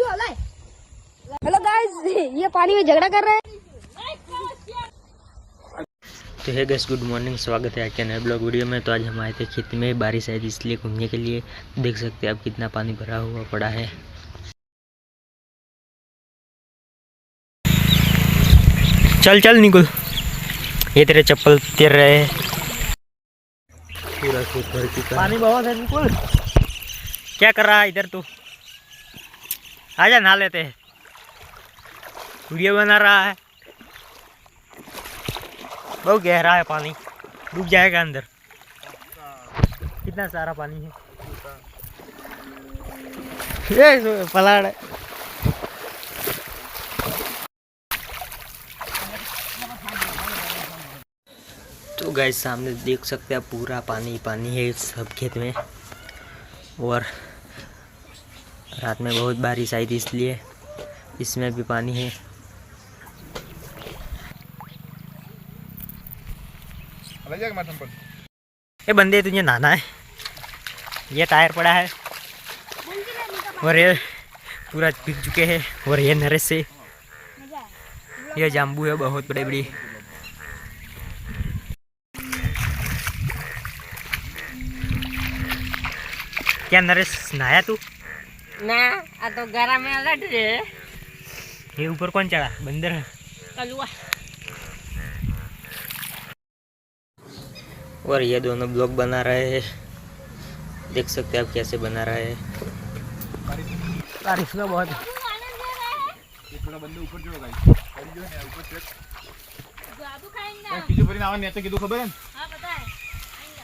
Hello guys, ये पानी में झगड़ा कर रहे हैं। तो है गाइस, गुड मॉर्निंग, स्वागत है आज के नए ब्लॉग वीडियो में। तो आज हम आए थे खेत में, बारिश आई थी इसलिए घूमने के लिए। देख सकते हैं आप कितना पानी भरा हुआ पड़ा है। चल चल निकुल, ये तेरे चप्पल तैर रहे हैं। पूरा खेत भर चुका, पानी बहुत है। निकुल, क्या कर रहा है इधर तू? आजा नहा लेते हैं, वीडियो बना रहा है। बहुत गहरा है पानी, डूब जाएगा अंदर। कितना सारा पानी है, ये पलाड़ है। तो गाइस, सामने देख सकते हैं पूरा पानी पानी है सब खेत में। और रात में बहुत बारिश आई थी इसलिए इसमें भी पानी है। ये बंदे, तुझे नहाना है। ये टायर पड़ा है और ये पूरा भीग चुके हैं। और ये नरेश से ये जाम्बू है बहुत बड़े बड़ी। क्या नरेश, नहाया तू? ना, आ तो गरम में लट रे। ये ऊपर कौन चढ़ा? बंदर है, कलुआ। और ये दोनों ब्लॉग बना रहे हैं। देख सकते हैं आप कैसे बना रहे हैं। बारिश में बहुत बंदे ऊपर जो गाइस, जो है ऊपर चेक जादू खाएंगे। किसी पर नाम नहीं आता, किदू खबर है? हां पता है, आएंगे।